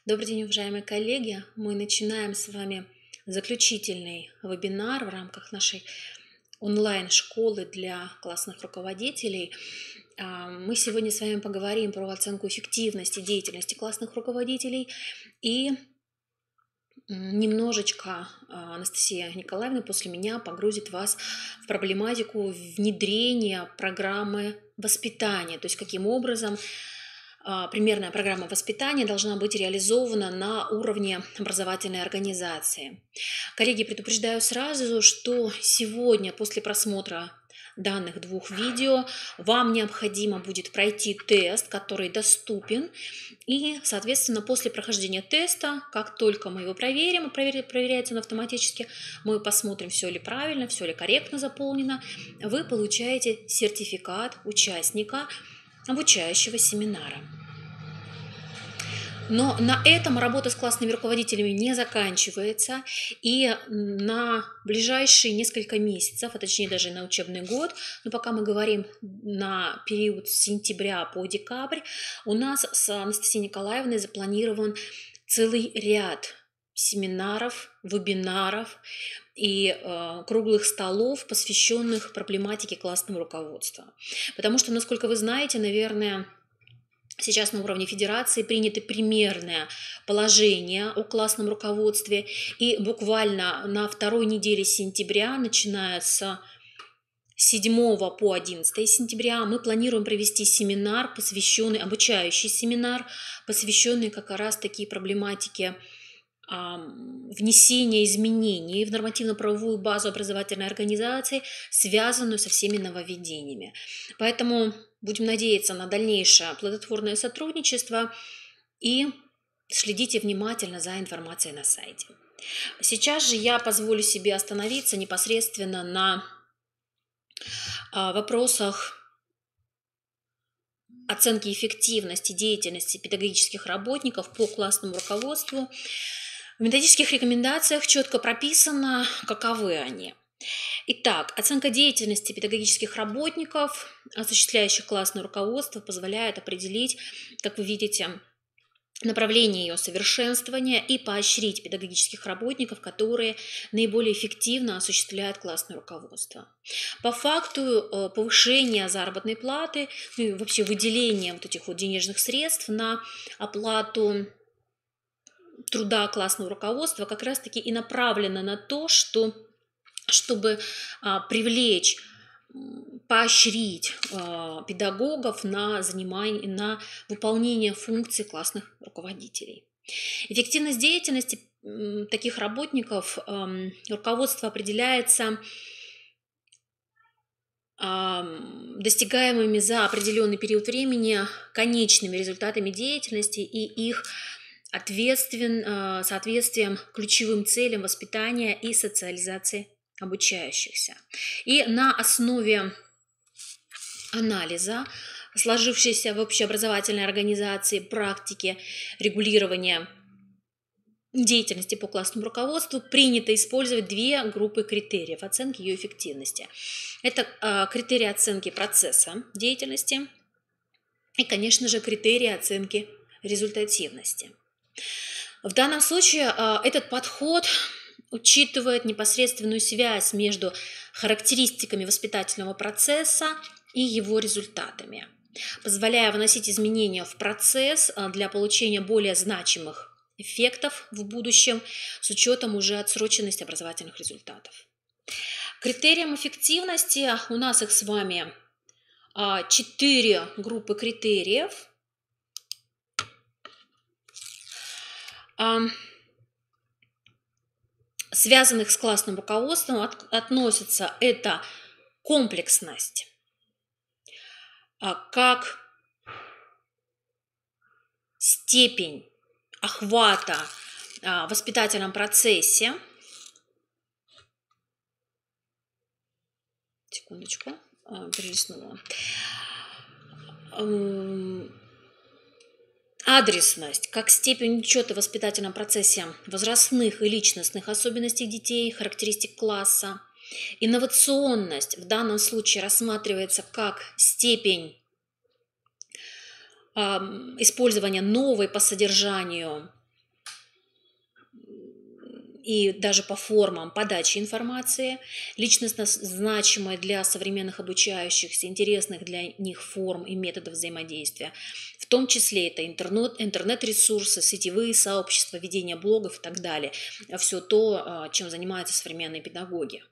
Добрый день, уважаемые коллеги! Мы начинаем с вами заключительный вебинар в рамках нашей онлайн-школы для классных руководителей. Мы сегодня с вами поговорим про оценку эффективности деятельности классных руководителей и немножечко Анастасия Николаевна после меня погрузит вас в проблематику внедрения программы воспитания, то есть каким образом примерная программа воспитания должна быть реализована на уровне образовательной организации. Коллеги, предупреждаю сразу, что сегодня после просмотра данных двух видео вам необходимо будет пройти тест, который доступен. И, соответственно, после прохождения теста, как только мы его проверим, проверяется он автоматически, мы посмотрим, все ли правильно, все ли корректно заполнено, вы получаете сертификат участника обучающего семинара. Но на этом работа с классными руководителями не заканчивается, и на ближайшие несколько месяцев, а точнее даже на учебный год, но пока мы говорим на период с сентября по декабрь, у нас с Анастасией Николаевной запланирован целый ряд семинаров, вебинаров и круглых столов, посвященных проблематике классного руководства. Потому что, насколько вы знаете, наверное, сейчас на уровне федерации принято примерное положение о классном руководстве, и буквально на второй неделе сентября, начиная с 7 по 11 сентября, мы планируем провести семинар, обучающий семинар, посвященный как раз-таки проблематике внесения изменений в нормативно-правовую базу образовательной организации, связанную со всеми нововведениями. Поэтому будем надеяться на дальнейшее плодотворное сотрудничество и следите внимательно за информацией на сайте. Сейчас же я позволю себе остановиться непосредственно на вопросах оценки эффективности деятельности педагогических работников по классному руководству. В методических рекомендациях четко прописано, каковы они. Итак, оценка деятельности педагогических работников, осуществляющих классное руководство, позволяет определить, как вы видите, направление ее совершенствования и поощрить педагогических работников, которые наиболее эффективно осуществляют классное руководство. По факту повышения заработной платы, ну и вообще выделения вот этих вот денежных средств на оплату труда классного руководства как раз-таки и направлено на то, чтобы привлечь, поощрить педагогов на выполнение функций классных руководителей. Эффективность деятельности таких работников руководство определяется достигаемыми за определенный период времени конечными результатами деятельности и их соответствием ключевым целям воспитания и социализации обучающихся. И на основе анализа сложившейся в общеобразовательной организации практики регулирования деятельности по классному руководству принято использовать две группы критериев оценки ее эффективности. Это критерии оценки процесса деятельности и, конечно же, критерии оценки результативности. В данном случае этот подход учитывает непосредственную связь между характеристиками воспитательного процесса и его результатами, позволяя вносить изменения в процесс для получения более значимых эффектов в будущем с учетом уже отсроченности образовательных результатов. Критериям эффективности у нас их с вами 4 группы критериев. Связанных с классным руководством относятся это комплексность, как степень охвата в воспитательном процессе. Секундочку, перелистнула. Адресность, как степень учета в воспитательном процессе возрастных и личностных особенностей детей, характеристик класса. Инновационность в данном случае рассматривается как степень использования новой по содержанию и даже по формам подачи информации, личностно значимой для современных обучающихся, интересных для них форм и методов взаимодействия. В том числе это интернет-ресурсы, сетевые сообщества, ведение блогов и так далее. Все то, чем занимаются современные педагоги.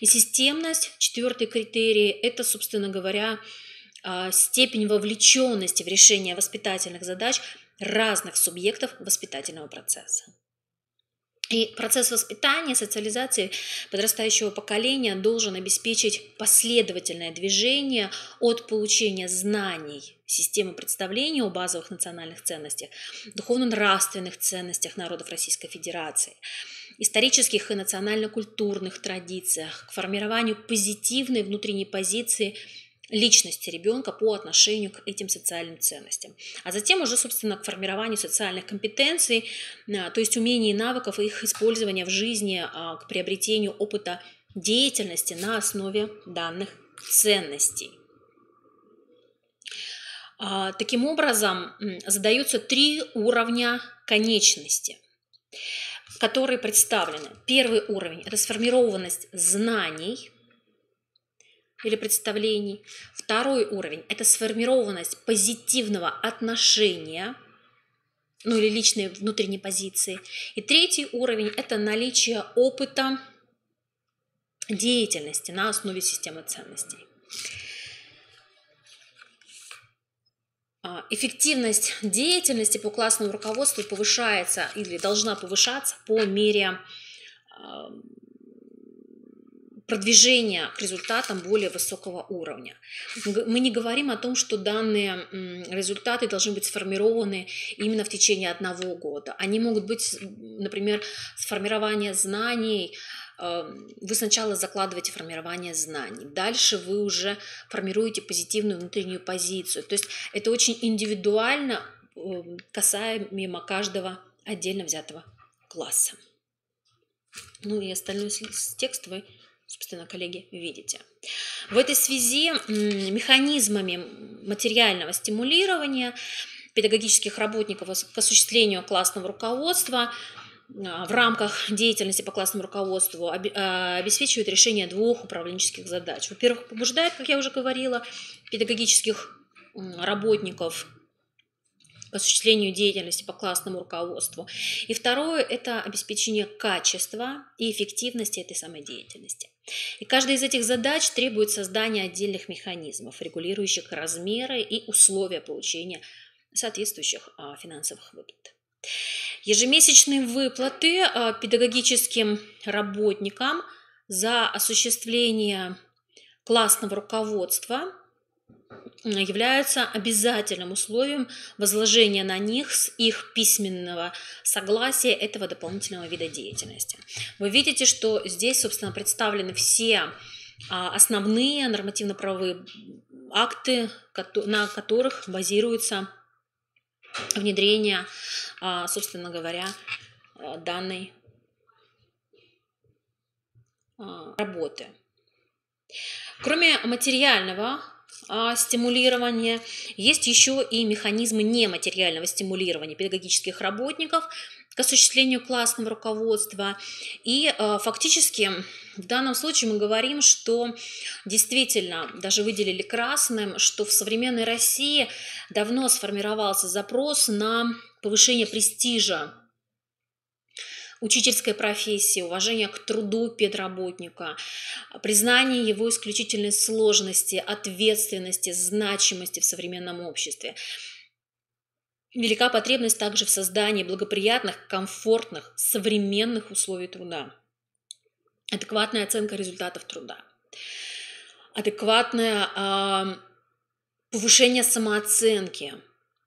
И системность, четвертый критерий, это, собственно говоря, степень вовлеченности в решение воспитательных задач разных субъектов воспитательного процесса. И процесс воспитания, социализации подрастающего поколения должен обеспечить последовательное движение от получения знаний системы представления о базовых национальных ценностях, духовно-нравственных ценностях народов Российской Федерации, исторических и национально-культурных традициях, к формированию позитивной внутренней позиции личности ребенка по отношению к этим социальным ценностям. А затем уже, собственно, к формированию социальных компетенций, то есть умений и навыков и их использования в жизни, к приобретению опыта деятельности на основе данных ценностей. Таким образом, задаются 3 уровня конечности, которые представлены. Первый уровень – это сформированность знаний или представлений. Второй уровень – это сформированность позитивного отношения, или личной внутренней позиции. И третий уровень – это наличие опыта деятельности на основе системы ценностей. Эффективность деятельности по классному руководству повышается или должна повышаться по мере продвижения к результатам более высокого уровня. Мы не говорим о том, что данные результаты должны быть сформированы именно в течение 1 года. Они могут быть, например, сформирование знаний. Вы сначала закладываете формирование знаний, дальше вы уже формируете позитивную внутреннюю позицию. То есть это очень индивидуально касаемо каждого отдельно взятого класса. И остальной текст вы, собственно, коллеги, видите. В этой связи механизмами материального стимулирования педагогических работников к осуществлению классного руководства в рамках деятельности по классному руководству обеспечивают решение 2 управленческих задач. Во-первых, побуждает, как я уже говорила, педагогических работников к осуществлению деятельности по классному руководству. И второе – это обеспечение качества и эффективности этой самой деятельности. И каждая из этих задач требует создания отдельных механизмов, регулирующих размеры и условия получения соответствующих финансовых выплат. Ежемесячные выплаты педагогическим работникам за осуществление классного руководства являются обязательным условием возложения на них с их письменного согласия этого дополнительного вида деятельности. Вы видите, что здесь, собственно, представлены все основные нормативно-правовые акты, на которых базируется внедрение, собственно говоря, данной работы. Кроме материального стимулирования, есть еще и механизмы нематериального стимулирования педагогических работников к осуществлению классного руководства. И фактически в данном случае мы говорим, что действительно, даже выделили красным, что в современной России давно сформировался запрос на повышение престижа учительской профессии, уважение к труду педработника, признание его исключительной сложности, ответственности, значимости в современном обществе. Велика потребность также в создании благоприятных, комфортных, современных условий труда. Адекватная оценка результатов труда. Адекватное повышение самооценки,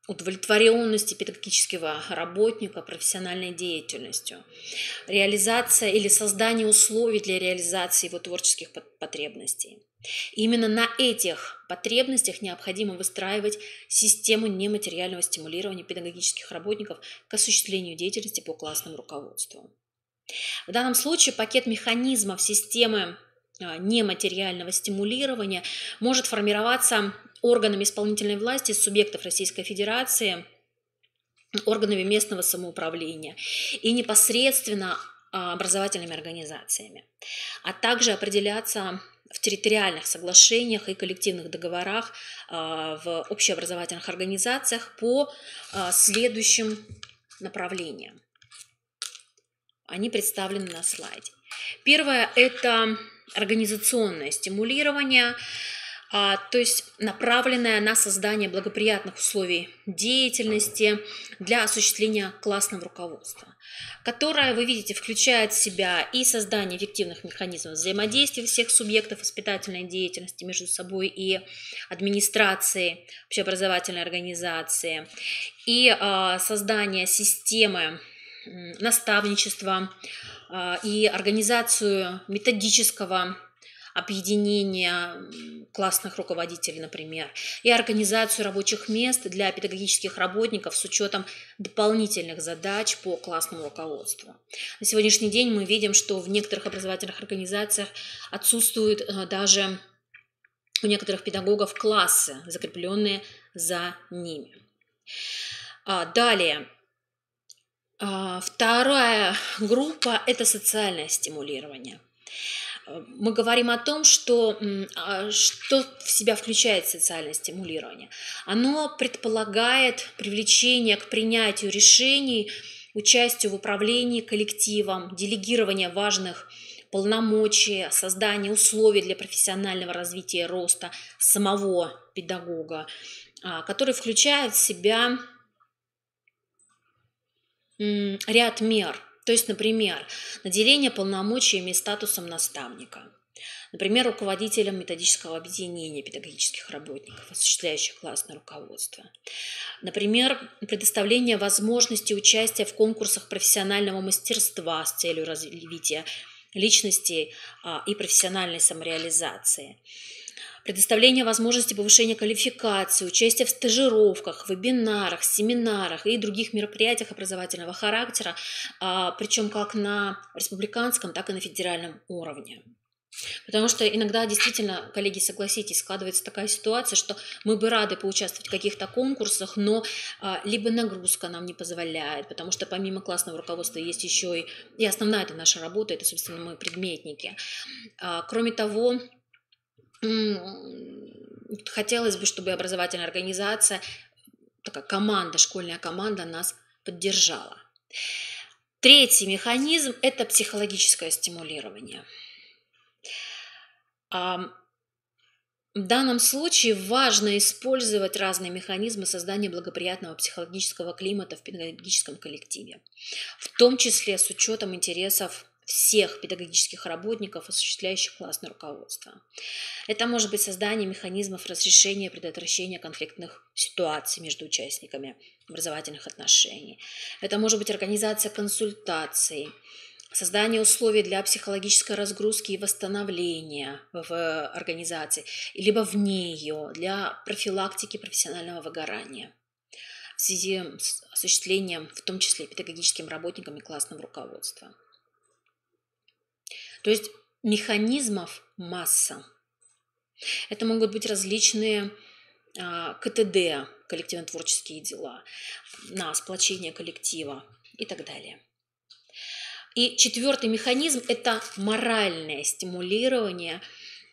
удовлетворенности педагогического работника профессиональной деятельностью, реализация или создание условий для реализации его творческих потребностей. И именно на этих потребностях необходимо выстраивать систему нематериального стимулирования педагогических работников к осуществлению деятельности по классному руководству. В данном случае пакет механизмов системы нематериального стимулирования может формироваться органами исполнительной власти субъектов Российской Федерации, органами местного самоуправления и непосредственно образовательными организациями, а также определяться в территориальных соглашениях и коллективных договорах в общеобразовательных организациях по следующим направлениям. Они представлены на слайде. Первое – это организационное стимулирование, то есть направленное на создание благоприятных условий деятельности для осуществления классного руководства, которое, вы видите, включает в себя и создание эффективных механизмов взаимодействия всех субъектов воспитательной деятельности между собой и администрацией общеобразовательной организации, и создание системы наставничества и организацию методического объединения классных руководителей, например, и организацию рабочих мест для педагогических работников с учетом дополнительных задач по классному руководству. На сегодняшний день мы видим, что в некоторых образовательных организациях отсутствуют даже у некоторых педагогов классы, закрепленные за ними. Далее. Вторая группа – это социальное стимулирование. Мы говорим о том, что в себя включает социальное стимулирование. Оно предполагает привлечение к принятию решений, участию в управлении коллективом, делегирование важных полномочий, создание условий для профессионального развития и роста самого педагога, который включает в себя ряд мер. То есть, например, наделение полномочиями и статусом наставника, например, руководителем методического объединения педагогических работников, осуществляющих классное руководство, например, предоставление возможности участия в конкурсах профессионального мастерства с целью развития личности и профессиональной самореализации, предоставление возможности повышения квалификации, участие в стажировках, вебинарах, семинарах и других мероприятиях образовательного характера, причем как на республиканском, так и на федеральном уровне. Потому что иногда действительно, коллеги, согласитесь, складывается такая ситуация, что мы бы рады поучаствовать в каких-то конкурсах, но либо нагрузка нам не позволяет, потому что помимо классного руководства есть еще и основная это наша работа, это, собственно, мы предметники. Кроме того, хотелось бы, чтобы образовательная организация, такая команда, школьная команда нас поддержала. Третий механизм – это психологическое стимулирование. В данном случае важно использовать разные механизмы создания благоприятного психологического климата в педагогическом коллективе, в том числе с учетом интересов всех педагогических работников, осуществляющих классное руководство. Это может быть создание механизмов разрешения и предотвращения конфликтных ситуаций между участниками образовательных отношений. Это может быть организация консультаций, создание условий для психологической разгрузки и восстановления в организации, либо вне ее, для профилактики профессионального выгорания в связи с осуществлением, в том числе педагогическим работникам и классным руководством. То есть механизмов масса. Это могут быть различные КТД, коллективно-творческие дела, на сплочение коллектива и так далее. И четвертый механизм – это моральное стимулирование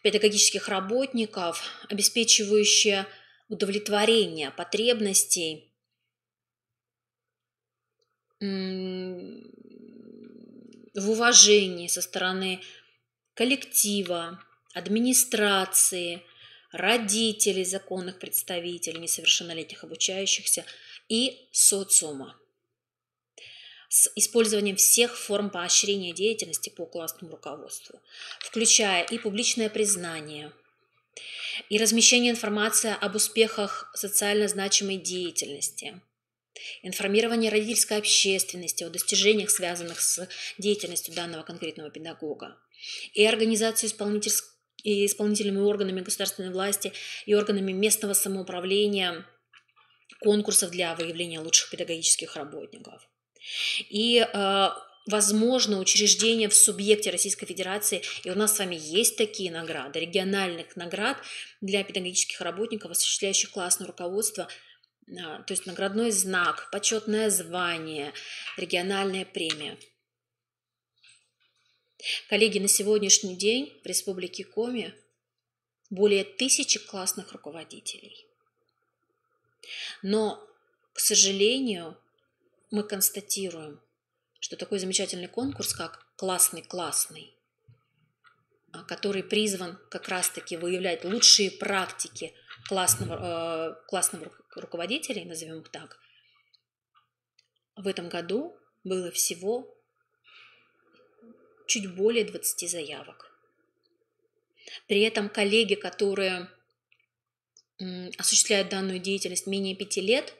педагогических работников, обеспечивающее удовлетворение потребностей в уважении со стороны коллектива, администрации, родителей, законных представителей, несовершеннолетних обучающихся и социума, с использованием всех форм поощрения деятельности по классному руководству, включая и публичное признание, и размещение информации об успехах социально значимой деятельности, информирование родительской общественности о достижениях, связанных с деятельностью данного конкретного педагога, и организацию исполнительными органами государственной власти и органами местного самоуправления конкурсов для выявления лучших педагогических работников. И, возможно, учреждения в субъекте Российской Федерации, и у нас с вами есть такие награды, региональных наград для педагогических работников, осуществляющих классное руководство, то есть наградной знак, почетное звание, региональная премия. Коллеги, на сегодняшний день в Республике Коми более 1000 классных руководителей. Но, к сожалению, мы констатируем, что такой замечательный конкурс, как «Классный-классный», который призван как раз-таки выявлять лучшие практики классного руководителей, назовем их так, в этом году было всего чуть более 20 заявок. При этом коллеги, которые осуществляют данную деятельность менее 5 лет,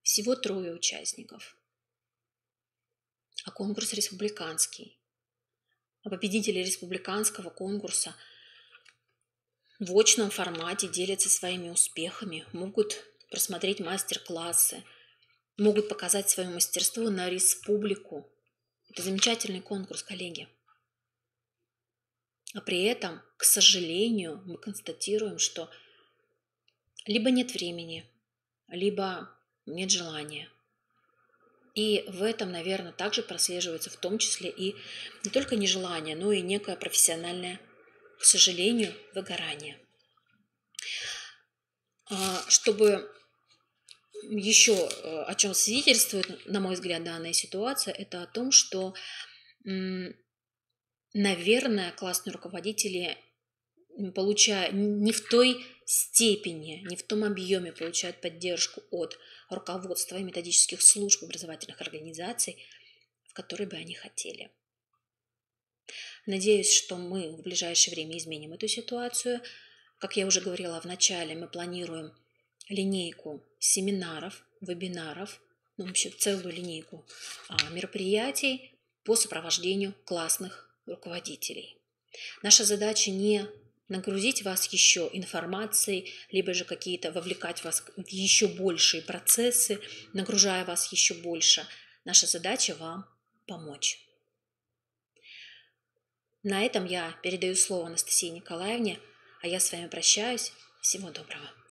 всего 3 участников. А конкурс республиканский. А победители республиканского конкурса в очном формате делятся своими успехами, могут просмотреть мастер-классы, могут показать свое мастерство на республику. Это замечательный конкурс, коллеги. А при этом, к сожалению, мы констатируем, что либо нет времени, либо нет желания. И в этом, наверное, также прослеживается в том числе и не только нежелание, но и некое профессиональное, к сожалению, выгорание. Чтобы еще о чем свидетельствует, на мой взгляд, данная ситуация, это о том, что, наверное, классные руководители, получая не в той степени, не в том объеме получают поддержку от руководства и методических служб образовательных организаций, в которые бы они хотели. Надеюсь, что мы в ближайшее время изменим эту ситуацию. Как я уже говорила в начале, мы планируем линейку семинаров, вебинаров, вообще целую линейку мероприятий по сопровождению классных руководителей. Наша задача не нагрузить вас еще информацией, либо же вовлекать вас в еще большие процессы, нагружая вас еще больше. Наша задача вам помочь. На этом я передаю слово Анастасии Николаевне, а я с вами прощаюсь. Всего доброго.